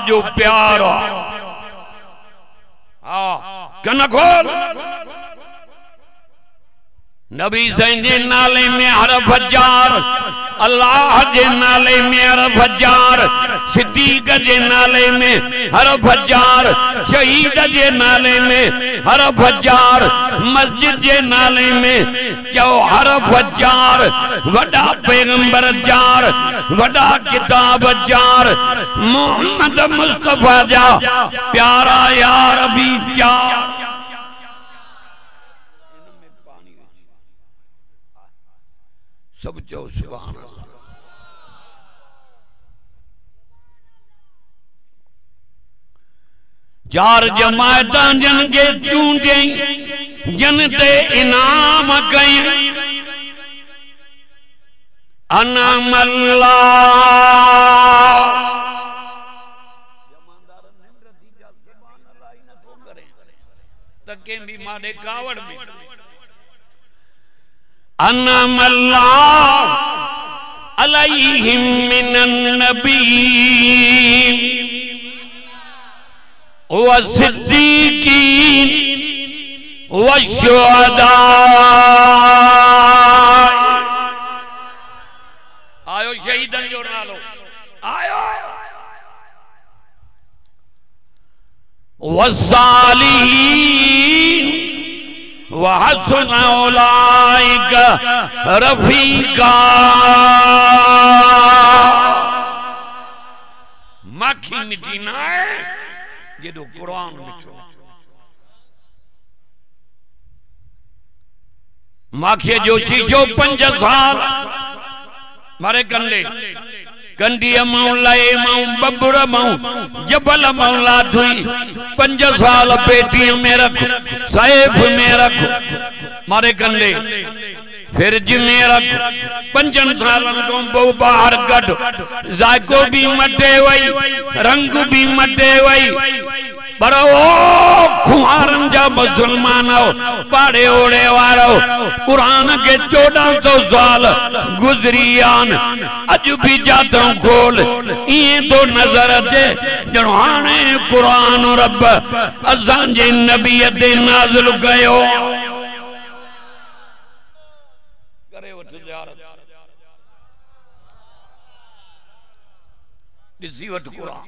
जो प्यार कन खोल नबी जे नाले में हरफ जार अल्लाह जे नाले में हरफ जार सिद्दीक जे नाले में हरफ जार शहीद जे नाले में हरफ जार मस्जिद जे नाले में जो हरफ जार वडा पैगंबर जार वडा किताब जार मोहम्मद मुस्तफा जा प्यारा यार अभी प्यार सब चो सुभान अल्लाह। चार जमायतां जन के चूंडे जन ते इनाम कई अनाम तके भी मारे कावड़ में अनाम अलैहिम मिनन नबीय्यीन व सिद्दीकीन व शुहदा। आयो शहीदन जो नालो आयो व सालिहीन व हसुन उलाइका रफीका। माखी मिटी ना है ये दो कुरान मिठो माखे जो शीशो 5 साल मारे कंडे कंडी माऊ लाए माऊ बबुर माऊ जबल मौला थी 5 साल पेटी में रख सैफ में रख मारे कंडे फ्रिज में रख 5 सालन को बहु बाहर कट जायको भी मटे वही रंग भी मटे वही पर ओ खुआरन जा मुसलमान पाड़े ओड़े वारो कुरान के 1400 साल गुजरियान अज भी जातों खोल ये तो नजर अचे जहाने कुरान रब असां जे नबी ते नाज़िल कयो करे वठ ज़ियारत दिसी वठ कुरान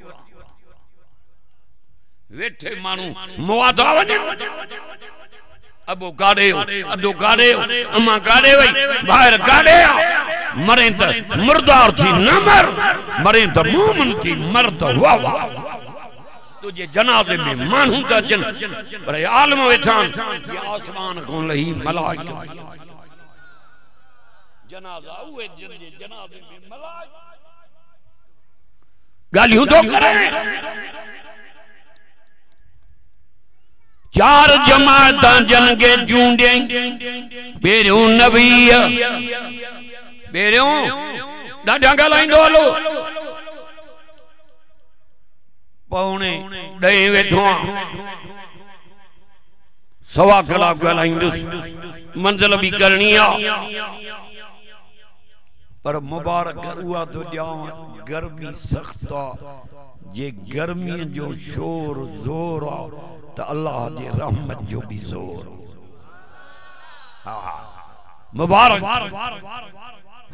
वेठे मानू मुआदा वने अबो गाड़े अदो गाड़े अम्मा गाड़े वई बाहर गाड़े मरे त मुर्दार थी न मर मरे त मोमन थी मर त वाह वाह तुझे जनाजे में मानू का जन पर आलम वेठान ये आसमान को लही मलाइका जनाजा हुए जनाजे में मलाइका गालियों तो करे 4 जमात जन के चूंडे पेरियों नबी पेरियों ॾाढा ॻाल्हाईंदो हलो पौने 10 वेठो सवा कलाक ॻाल्हाईंदुसि मंज़िल भी करनी पर मुबारक हुआ तो ॼाव गर्मी सख्त जे गर्मी जो शोर जोर तो अल्लाह जे रहमत जो भी जोर मुबारक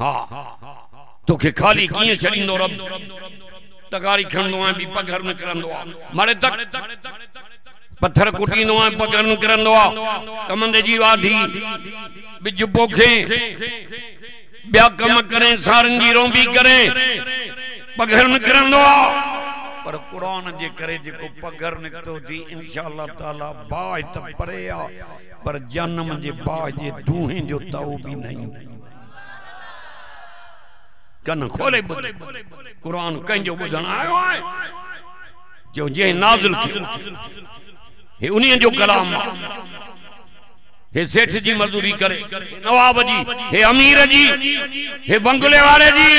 हाँ तो के खाली किए छड़ींदो रब तगारी खणंदो है भी पघर न करंदो मारे तक पत्थर कुटींदो है पघर न करंदो कमंदे जी वाढी बिज पोखे ब्या कम करें सारन जी रोंबी करें पघर न करंदो पर कुरान जे करे जेको पघर निकतो थी इंशाअल्लाह ताला बाज त परे आ पर जन्म जे बाज जे दूहे जो ताऊ भी नहीं कन खोले कुरान कंजो बुधन आयो है जो जे नाज़िल हे उन्हीं जो कलाम हे सेठ जी मजदूरी करे नवाब जी हे अमीर जी हे बंगले वाले जी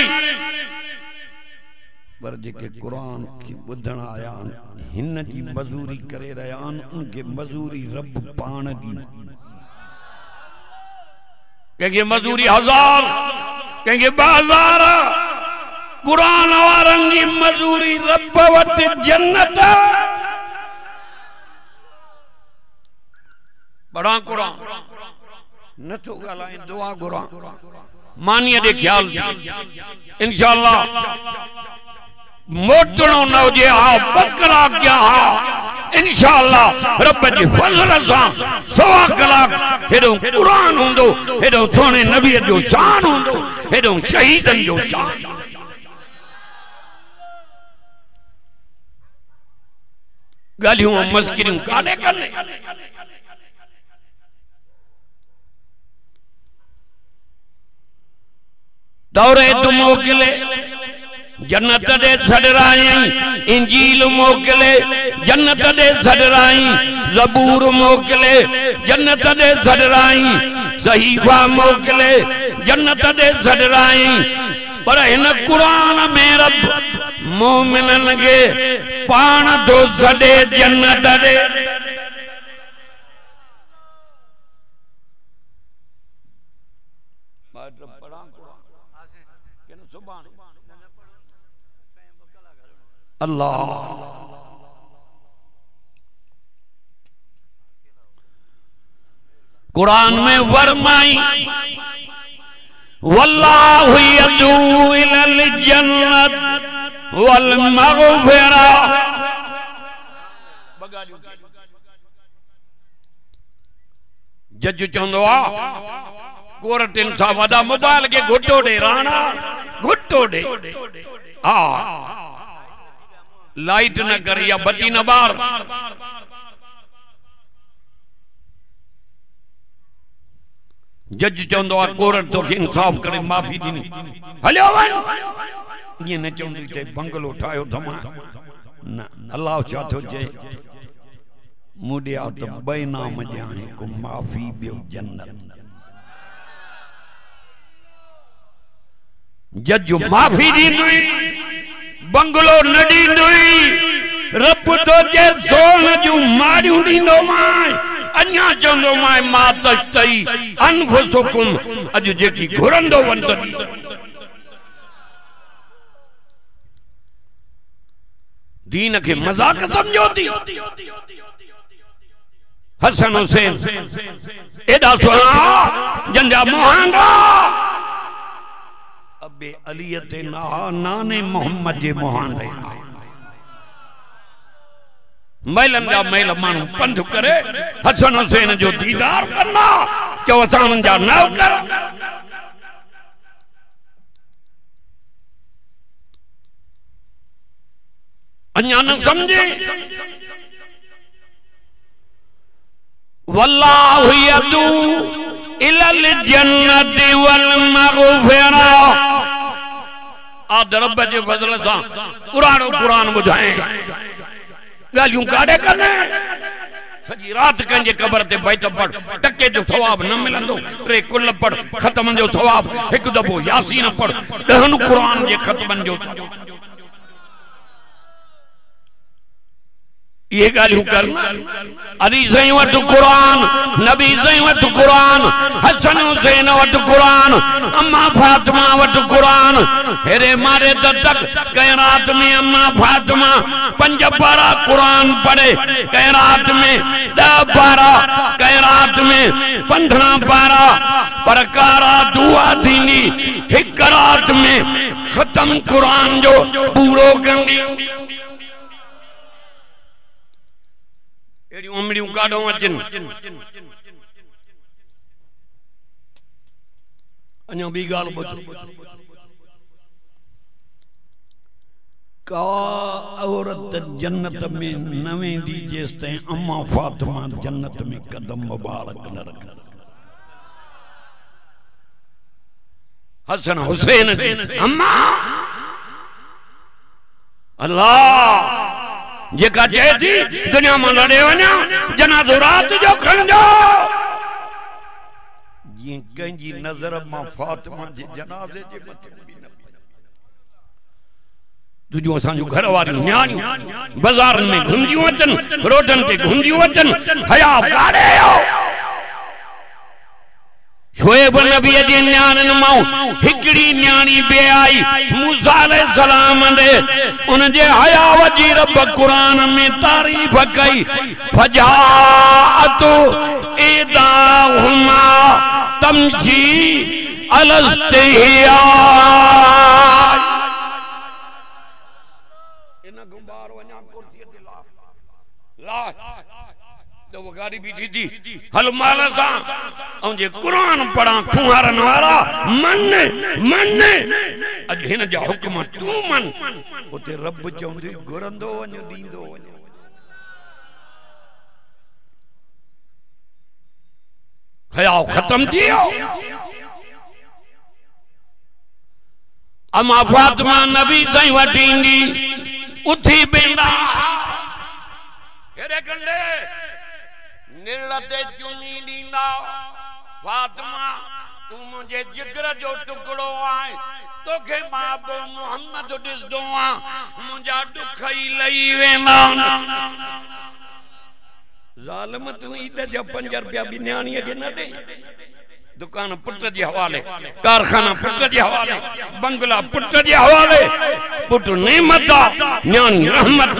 पर जेके कुरान की बुधन आया हिन जी मजूरी करे रहा उनके मजूरी रब पान दी कहेंगे मजूरी 1000 कहेंगे 2000 कुरान वारन जी मजूरी रब वट जन्नत बड़ा कुरान न तो गालाए दुआ कुरान मानिए दे ख्याल इंशाअल्लाह मोटणो न हुजे हा बकरा क्या हा इंशाअल्लाह रब जी फज़ल सां सवा कलाक हेडो कुरान हुंदो हेडो सोने नबी जो शान हुंदो हेडो शहीदन जो शान गालियों मस्किरियों काने करने दौरे तू मोकले जन्नत दे सडराई इंजील मोकले जन्नत दे सडराई ज़बूर मोकले जन्नत दे सडराई सहीफा मोकले जन्नत दे सडराई पर इन कुरान में रब मोमिनन के पान दो सडे जन्नत दे अल्लाह कुरान में वरमाई वल्लाहु यदू इलल जन्नत वल मगफिरा जज चंदो आ कोर्ट इंसाफ वदा मोबाइल के घुटो दे राणा घुटो दे आ लाइट न कर या बत्ती न बार जज चंदो आ कोर्ट तो के इंसाफ करे माफी दीनी हलो वन ये न चंदी ते बंगलो ठायो धमा न अल्लाह चाहतो जे मुडिया तो बे नाम जाने को माफी बियो जन्नत जज माफी दीनी बंगलो न दींदुई रब तो जे सोन जो मारियूं दींदो मां अन्या चवंदो मां मा तश्तई अनफुसुकुम अज जेकी घुरंदो वंद दीन के मजाक समझो थी हसन हुसैन एडा सोना जंजा मोहंगा अबे अली ते नाने मोहम्मद जे मोहन रहे मैलन जा मैल मानू पंध करे हसन हुसैन जो दीदार करना जो असान जा नौकर अन्या न समझे वल्लाहु यदू इलल जन्नति वल मगफिरा आद रब जे फज़ल सां कुरान बुझाए गालियों काडे करने सजी रात कंजे कब्र ते बैठ पढ़ टके जो सवाब न मिलंदो रे कुल पढ़ खत्म जो सवाब एक दफो यासीन पढ़ दहन कुरान जे खत्म जो ये गालियों करना अली सही वट कुरान नबी सही वट कुरान हसन हुसैन वट कुरान अम्मा फातिमा वट कुरान हेरे मारे तक कई रात में अम्मा फातिमा 5 पारा कुरान पढ़े कई रात में 10 पारा कई रात में 15 पारा पर कारा दुआ थींदी एक रात में खत्म कुरान जो पूरो कंदी एड़ी उमड़ियों काडो अचन अन्यो बी गाल बुध का औरत जन्नत में न वेंदी जेस ताईं अम्मा फातिमा जन्नत में कदम मुबारक न रख हसन हुसैन अम्मा अल्लाह जेका चए थी दुनिया में लड़े वञा जनाज़ो रात जो खणजो जी कंहिंजी नज़र मां फातिमा जे जनाज़े जे मथे बि न तुझो असांजो घर वारियूं न्याणियूं बाज़ारनि में घुमदियूं अचनि रोडनि ते घुमदियूं अचनि हया काढे शोएब नबी जी न्याणन मां हिकड़ी न्याणी बे आई मूसा अलैहिस्सलाम दे उन जे हया वजी रब कुरान में तारीफ कई फजाअतु इदाहुमा तमशी अलस्तिया इना गुंबार वना कुर्सी ते ला तो वो गाड़ी बीठी थी हल माला सा औं जे कुरान पढ़ा खुहारन वाला मन अज हिन जा हुक्म तू मन उते रब चौंदी घुरंदो वञ दींदो वञ हया खत्म थियो अमा फातिमा नबी ताईं वठी ईंदी उथी बेंदा हेरे कंडे निलते चुनी दींदा फातिमा तू मुझे जिगर जो टुकड़ो आए तोखे बाबो मोहम्मद दिसदो आ मुझा दुख ही लई वेंदा जालिम तू ईद जा 5 रुपया भी न्याणी के न दे दुकान पुट जे हवाले कारखाना पुट जे हवाले बंगला पुट जे हवाले पुट नेमता न्याणी रहमत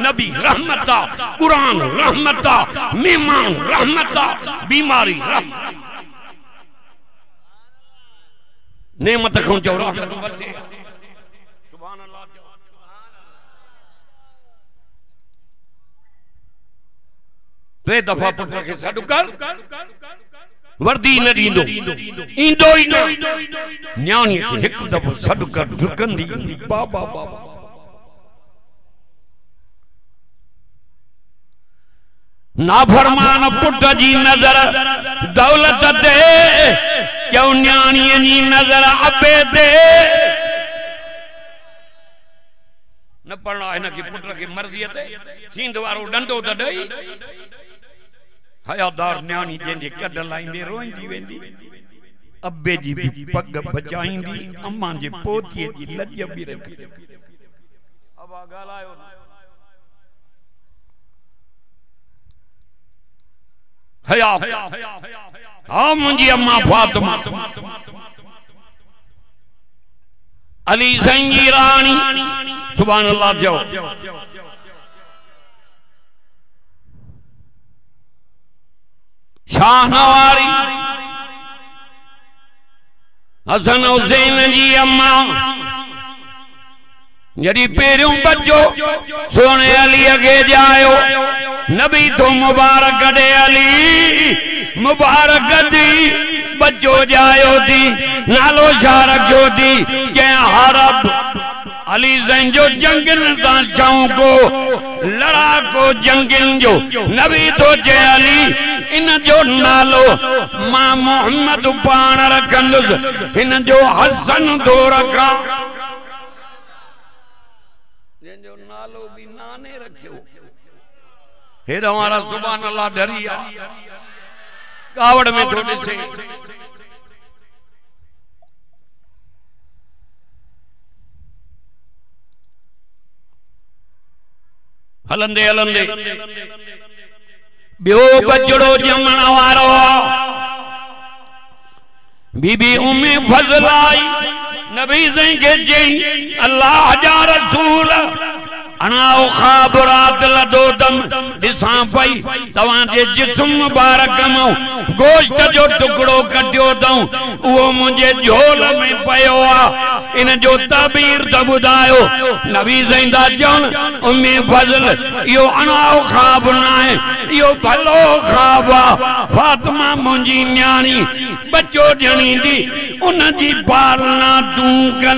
नबी रहमता कुरान रहमता मेहमान रहमता बीमारी रहमत नेमत को जो रहमत वरसे सुभान अल्लाह टे दफा पुट के सडु कर वर्दी न दींदो इंदो ही न न्याणी एक दफो सडु कर ढुकंदी बाबा बाबा नाफरमान पुट जी नजर दौलत दे क्यों न्याणी जी नजर अबे दे न पढ़ना है न कि पुट की मर्जी ते सींध वारो डंडो त दई हयादार न्याणी जेंदे कद लाइंदे रोईंदी वेंदी अब्बे जी भी पग बचाईंदी अम्मा जे पोतीअ जी लज भी रखी अबा गालायो हया हाँ मुंजी अम्मा फातिमा अली संगी रानी सुभान अल्लाह जो शाहनवारी हसन हुसैन जी अम्मा जड़ी पेरियों बच्चो सोने अली अगे जायो नबी तो मुबारक दे अली मुबारक दी बच्चो जायो दी नालो शारक जो दी के हरब अली जैन जो जंगन ता चाऊ को लड़ा को जंगन जो नबी तो जे अली इन जो नालो मां मोहम्मद पान रखंदुस इन जो हसन दो रखा जिन जो नालो भी नाने रखियो हे हमारा सुभान अल्लाह डरिया कावड़ में थोड़े से हलंदे हलंदे बियो बचड़ो जमण वारो बीबी उम्मे फजल आई नबी सही के चई अल्लाह जा रसूल अनाओ ख्वाब रात लदो दम दिसा पई तवां जे जिस्म मुबारक मो गोश्त जो टुकड़ो कटियो दऊं वो मुझे झोल में पयो आ इन जो ताबीर त बुधायो नबी ज़िंदा जन उम्मे फजल यो अनाओ ख्वाब ना है यो भलो ख्वाब आ फातिमा मुंजी न्याणी बच्चो जणी दी उन जी पालना तू कर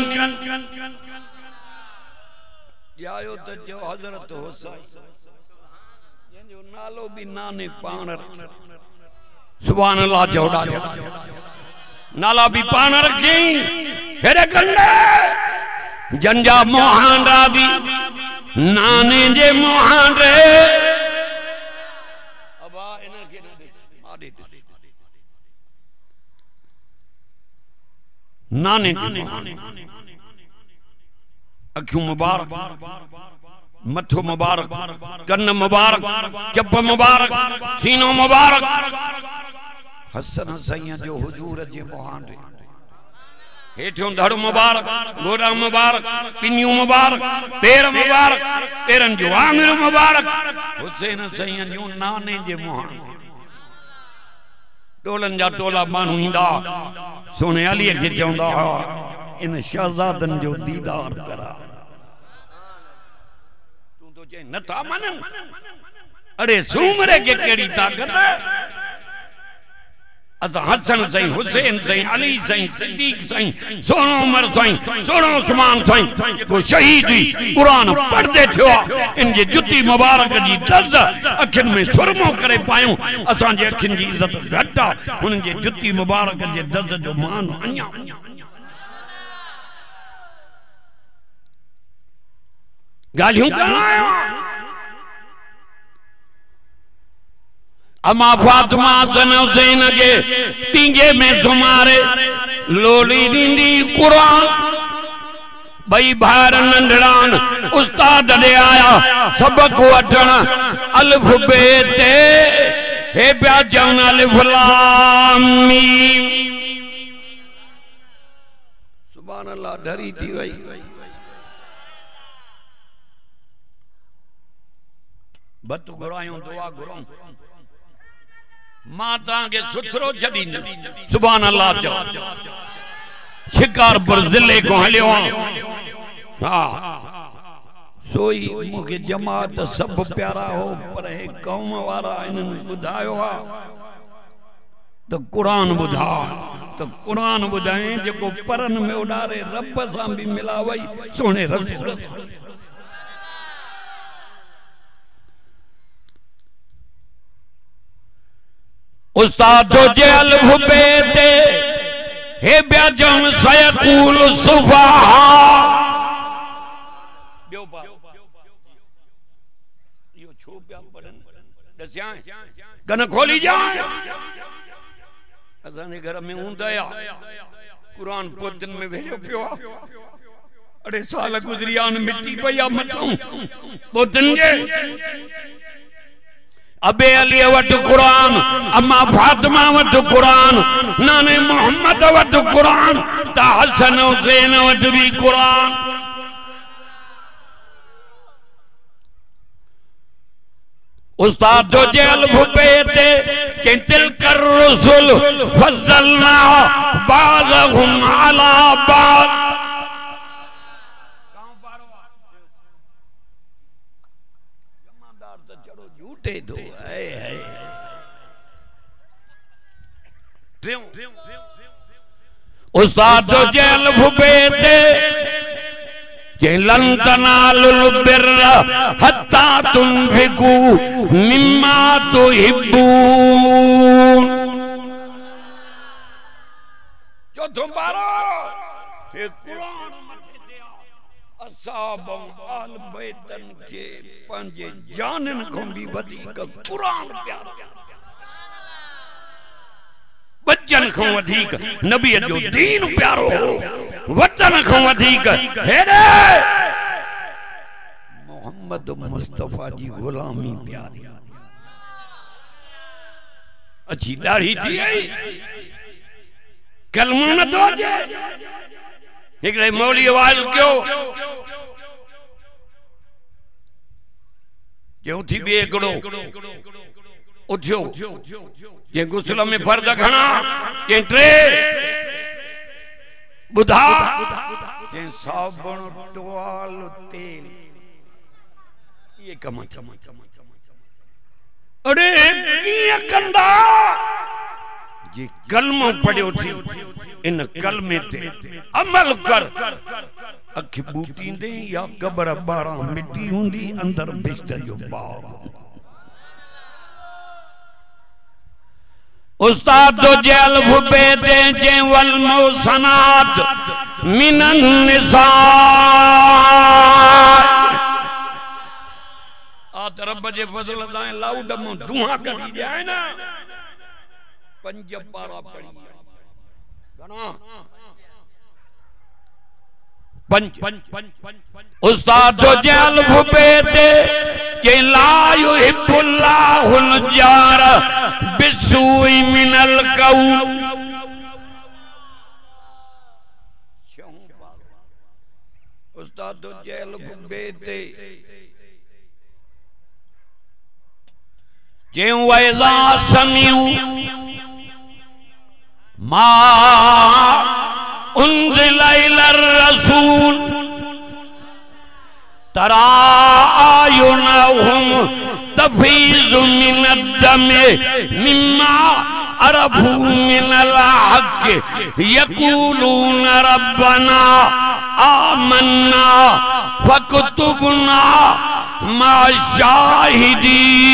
जायो तो जो हजरत हुसैन जो नालो भी नाने पान सुभान अल्लाह जोड़ा नाला भी पान रखी हेरे कंडे जंजा मोहांडा भी नाने जे मोहांडे अबा इना के ना दे नाने अखियों मुबारक मथो मुबारक कन्न मुबारक चप मुबारक सीनो मुबारक हसन हुसैन जो हुजूर जे मोहान हेठों धड़ मुबारक गोड़ा मुबारक पिन्नियों मुबारक पैर मुबारक पैरन जो आंगुर मुबारक हुसैन हुसैन जो नाने जे मोहान टोलन जा टोला मानू इंदा सोने अली के चौंदा इन शहजादन जो दीदार करा तू तो जे नथा मन अरे सूमरे के केड़ी ताकत असा हसन सही हुसैन सही अली सही सिद्दीक सही सोनो उमर सही सोनो उस्मान सही को शहीद हुई कुरान पढ़ते थियो इन जे जुती मुबारक जी दज़ अखिन में सुरमो करे पायूं असा जे अखिन जी इज्जत घटा उन जे जुती मुबारक जे दज़ जो मान अन्या गालियों करण आयो अमा फातिमा हसन हुसैन के पींगे में सुमारे लोली दींदी कुरान भाई भार नंढड़ान उस्ताद दे आया सबक वठण अलिफ बे ते हे पिया चवण अलिफ लाम मीम सुभान अल्लाह डरी थी वई बत घुरायूं दुआ घुरूं माता के सुथरो छदी सुभान अल्लाह जो शिकारपुर जिले को हलियो हां सोई मुके जमात सब प्यारा हो पर हे कौम वाला इनन बुधायो हा तो कुरान बुधा तो कुरान बुधाए जेको परन में उडारे रब सां भी मिलावई सोने रसूल उस्ताद जो जेल हुबे ते हे ब्याजम सयकूल सुफहा बियो बा यो छो प्या पढ़न दस्या कन खोली जा असाने घर में ऊंदया कुरान पोतन में भेजो पियो अड़े साल गुजरियान मिट्टी पया मचूं पोतन जे अबे अली वट कुरान अम्मा फातिमा वट कुरान नाने मोहम्मद वट कुरान ता हसन हुसैन वट भी कुरान उस्ताद जो जेल भुपे ते के तिल कर रसूल फज़लना बाज़हुम अला बाज़ जमादार तो चढ़ो झूठे दो उस्ताद जो जेल भुबे ते लन तनालुल बिर्रा हत्ता तुनफिकू मिम्मा तुहिब्बून जो तुम्हारा ये कुरान असहाब आल बैतन के पंजे जानन को भी वधीक कुरान प्यारा बच्चन को वधीक नबी जो दीन प्यारो वतन को वधीक हेरे मोहम्मद मुस्तफा जी गुलामी प्यारी अच्छी दाढ़ी थी कलमो न तो जे एकड़े मौली आवाज क्यों जो थी बेगड़ो उठो ये गुस्ल में फर्द घना ये ट्रे बुधा ये साबुन टवाल तेल ये कमा अरे किया कंदा जी कलमो पढ़ियो थी इन कलमे ते अमल कर अख बूटी दे या कब्र 12 मिट्टी हुंदी अंदर बिस्तर जो बाब उस्ताद जो जेल भुबे दे जे वल मौसनात मिनन निसा आ रब जे फजल दाए लाउड में धुआं करी जाए ना पंज पारा पड़ी घना उस्ताद जो जल भुबेते के ला युहिब्बुल्लाहुल जार बिस्सुई मिनल कौल। उस्ताद जो जल भुबेते जें वैज़ा समिऊ मा उन्ज़िला इलर रसूल तरा आयुनहुम तफीज़ु मिनद्दमे मिम्मा अरफू मिनल हक़ यक़ूलून रब्बना आमन्ना फक्तुबना मा शाहिदीन।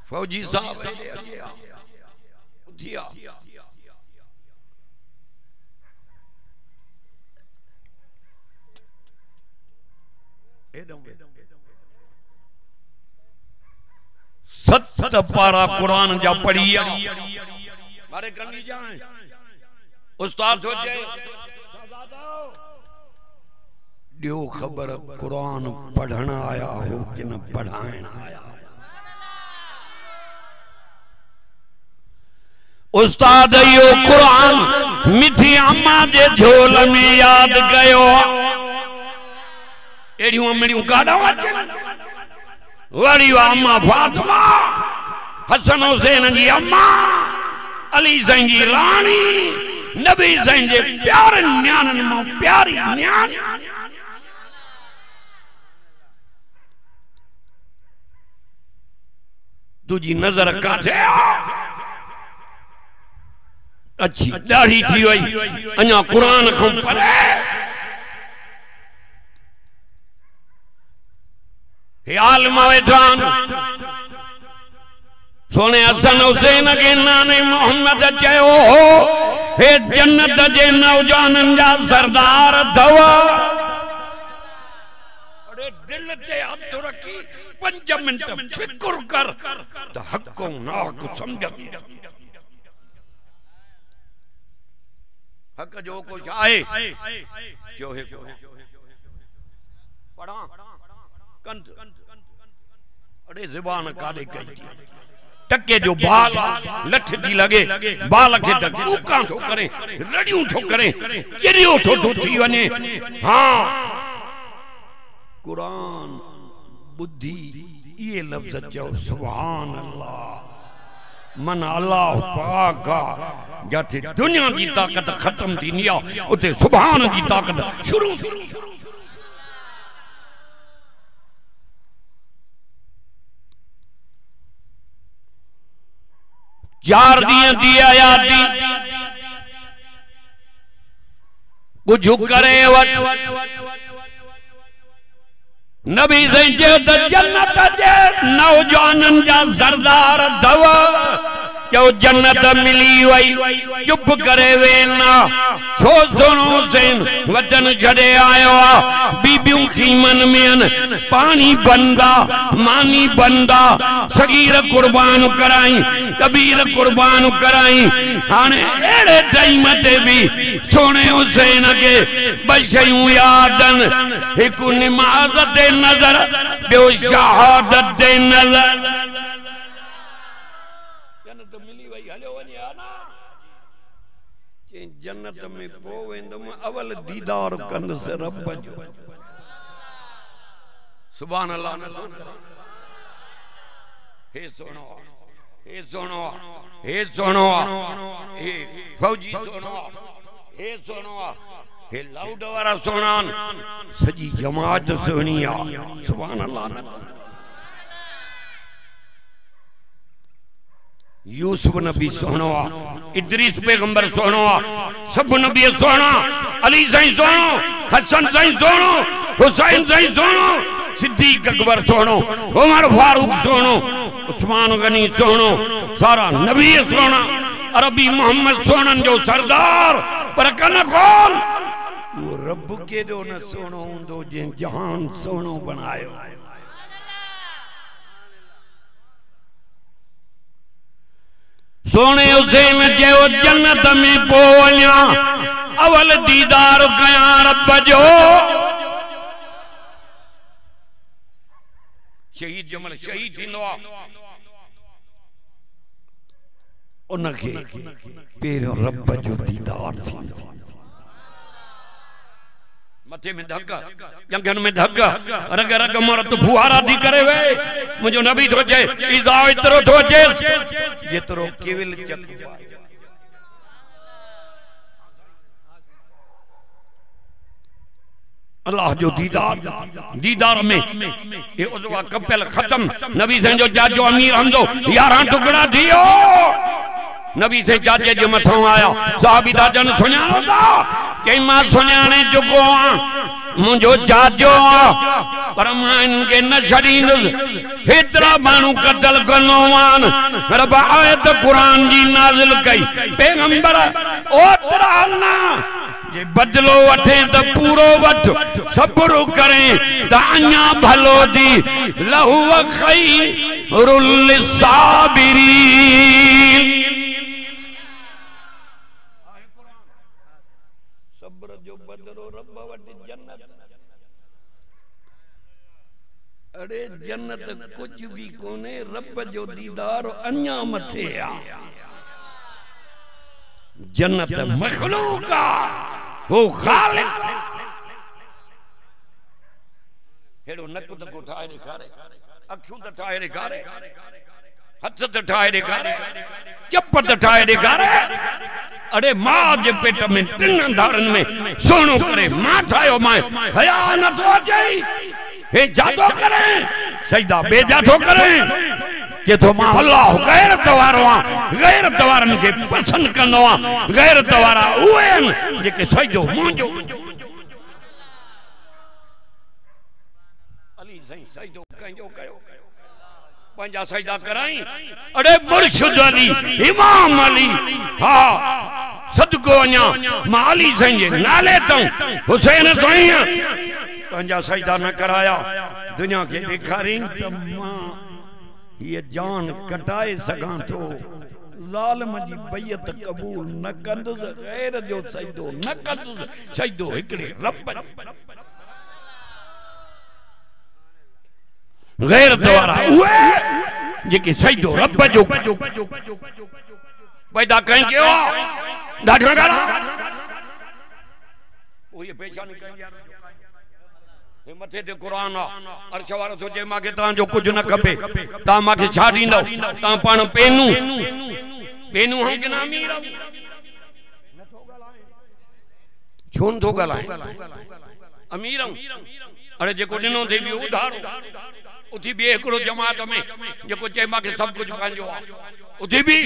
फौजी साहब सत पारा कुरान जा पढ़िया मारे करनी जाए उस्ताद सोचे दियो खबर कुरान पढ़ना आया हो कि न पढ़ाना आया। उस्ताद यो कुरान मिठी अम्मा जे झोल में याद कयो एड़ियूं अमड़ियूं काडा वड़ी अम्मा फातिमा हसन हुसैन जी अम्मा अली साईं जी रानी नबी साईं जे प्यारन न्याणन मां प्यारी न्याण तुझी नजर काथे अच्छी दाढ़ी थी वई अञा कुरान को पढ़े हे आलिमा वेठान सोने हसन हुसैन के नाने मोहम्मद चयो हो हे जन्नत जे नौजवानन जा सरदार अथव अरे दिल ते हथ रखी 5 मिनट फिक्र कर त हक़ ना को समझ हक जो कुछ आए जो है पढ़ा कंद अरे ज़बान काले कई टके जो बाल लठ दी लगे बाल के तक उका तो करे रडियूं तो करे केरियो तो थी वने। हां कुरान बुद्धि ये लफ्ज चो सुभान अल्लाह मन अल्लाह पाक जाते दुनिया की ताकत खत्म थी निया उते सुभान की ताकत शुरू। चार दिया यादी कुछ करे नबी से जन्नत जे नौजवानन जा सरदार दवा जो जन्नत मिली वई चुप करे वेना छो सुनो हुसैन वतन छड़े आयो बीबियों खीमन में पानी बंदा मानी बंदा सगीर कुर्बान कराई कबीर कुर्बान कराई। हाने एड़े टाइम ते भी सोने हुसैन के बशयूं यादन एक नमाज ते नजर बयो शहादत ते नजर जन्नत में पो वेंदम अवल दीदार कंद से रब जो सुभान अल्लाह। हे सुनो हे सुनो हे सुनो हे फौजी सुनो हे सुनो हे लाउड वाला सुनान सजी जमात सुनिया सुभान अल्लाह। यूसुफ नबी सोनो इदरीस पैगंबर सोनो सब नबी सोनो अली साईं सोनो हसन साईं सोनो हुसैन साईं सोनो सिद्दीक अकबर सोनो उमर फारूक सोनो उस्मान गनी सोनो सारा नबी सोना अरबी मोहम्मद सोनन जो सरदार पर कन खोल वो रब के जो न सोनो हुंदो जिन जहान सोनो बनायो। सोने हुसैन जो जन्नत में पोवन्या अवल दीदार कया रब जो शहीद जमल शहीद थी नो उनके पेरो रब जो दीदार थी मथे में धक्का जंगन में धक्का रग रग मरत फुहारा दी करे वे मुझो नबी तो जे इजा इतरो तो जे जेतरो केवल चक अल्लाह जो दीदार में ये उजवा कपल खत्म नबी से जो जाजो अमीर हमदो 11 टुकड़ा दियो नबी से जाजे जो मथों आया साहबी दा जन सुनाओ दा के मां सुनाने जुगो मुझो जाजो पर मां इनके न छड़ींदुस हेतरा मानू कतल कनोवान रब आयत कुरान जी नाज़िल कई पैगंबर ओतरा ना जे बदलो वठे तो पूरो वठ सब्र करें तो अन्या भलो दी लहू खैरुल लिस्साबिरीन सब्र जो बदलो रब वट जन्नत अरे जन्नत कुछ भी कोने रब जो दीदार अन्या मथे आ जन्नत मखलूका वो खालिक हेड़ो नक तको ठाए दिखारे अखियों त ठाए दिखारे हथ त ठाए दिखारे चप त ठाए दिखारे अरे मां जे पेट में टिन अंधारन में सोनो करे मां ठायो मां हया न तो अचे हे जादो करे सजदा बेजादो करे के तो मां अल्लाह गैरत वारो गैरत वारन के पसंद कंदो गैरत वारा उहे जेके सजदो मुंजो अली सही सजदो कंजो कयो पंजा सजदा कराई अरे मुर्शिद अली इमाम अली हां सदको अञा मां अली सही जे नाले तो हुसैन सही पंजा सजदा न कराया दुनिया के दिखारी त मां ये जान कटाए सगां तो जालिम जी बैयत कबूल न कंदुस गैर जो सजदो न कंदुस सजदो हिकड़े रब गैर द्वारा उहे जेके सजदो रब जो पैदा कहीं के ॾाढो गाला ओ ये पहचान कहीं हे मथे ते कुरान अर्श वारो सोचे मां के ता जो कुछ न खपे ता मां के छा दींदो ता पाण पेनू हम के नाम ही नथो गलाए छोन थो गलाए अमीर अरे जेको दिनो थे भी उधार उथी भी एकड़ो जमात में जेको चे मां के सब कुछ पांजो उथी भी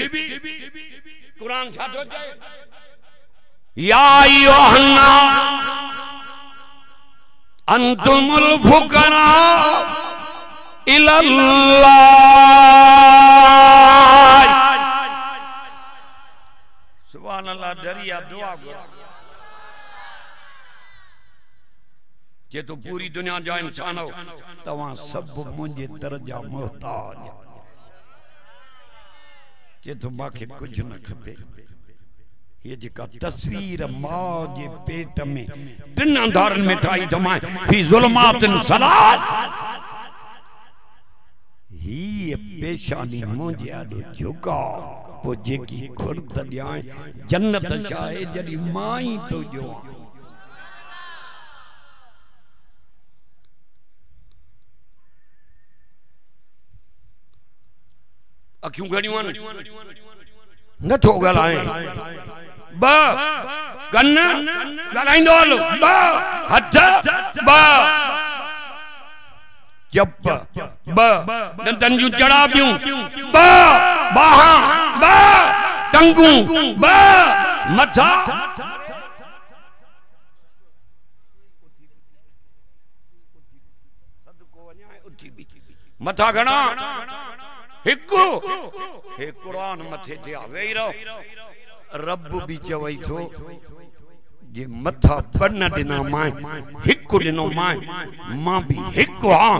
कुरान छा थो चए या अय्युहन्ना अंतुमुल फुकरा इलल्लाह सुभान अल्लाह दरिया दुआ करो जे तो पूरी दुनिया जा इंसान हो तवा सब मुझे दर्जा मोहताज जे तो माखे कुछ न खपे ये जिका तस्वीर मां जे पेट में टिन अंधारन में ठाई जमाए फी जुल्मातिन सलात ही पेशानी मुझे आडो झुका पो जेकी खुर्द ॾियाए जन्नत चाहे जड़ी माई तो जो अखियूं घणियूं न थो गलाए ब कन गलाइंदो हलो ब हथ ब चप ब दंदन जूं चढ़ाबियूं ब बाहा ब टंगू ब मथा मथा घणा हिकु हे कुरान मथे ते वेही रहो रब भी चवई थो जे मथा बन दिना मां हिकु दिनो मां भी हिकु हां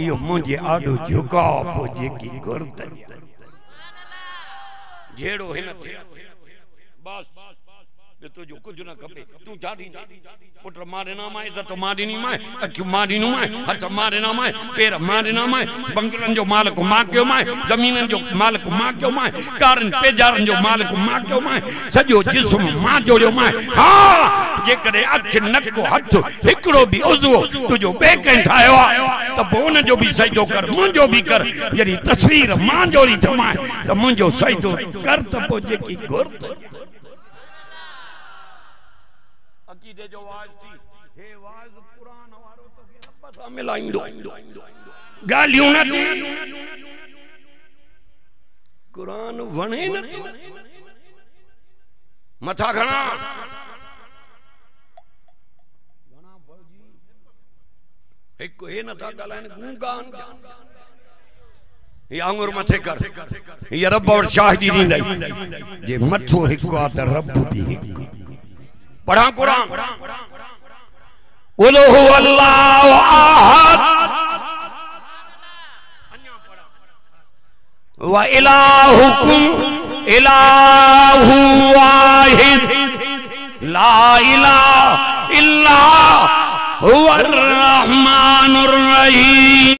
यो मुझे आडो झुकाव पो जेकी गुरद जेड़ो हिन थे बस तुझो कुछ न खपे तू जाडी पुट मारे ना माए इज्जत मारी नी माए अख मारी नु माए हथ मारे ना माए पैर मारे ना माए बंगलन जो मालिक मां क्यों माए जमीनन जो मालिक मां क्यों माए कारन पेजारन जो मालिक मां क्यों माए सजो जिस्म मां जोड़ियो माए हां जे करे अख नक हथ हिकड़ो भी उज़ो तुझो बे कं ठायो तो बोन जो भी सजदो कर मुंजो भी कर जरी तस्वीर मां जोड़ी थमाए तो मुंजो सजदो कर तो पो जेकी गुर अकीदे जो वाज थी हे वाज कुरान वारो तो रब सां मिलाइंदो गालियों न कुरान वणे न मथा घणा एक हे न था गलाइन गूंगान ये आंगुर मथे कर ये रब और शाह जी दी जे मथो हिक आ त रब दी पढ़ा कुरान उलो हु अल्लाहु अहद व इलाहुकुम इलाहु वाहिद ला इलाहा इल्ला हुवर रहमानुर रहीम।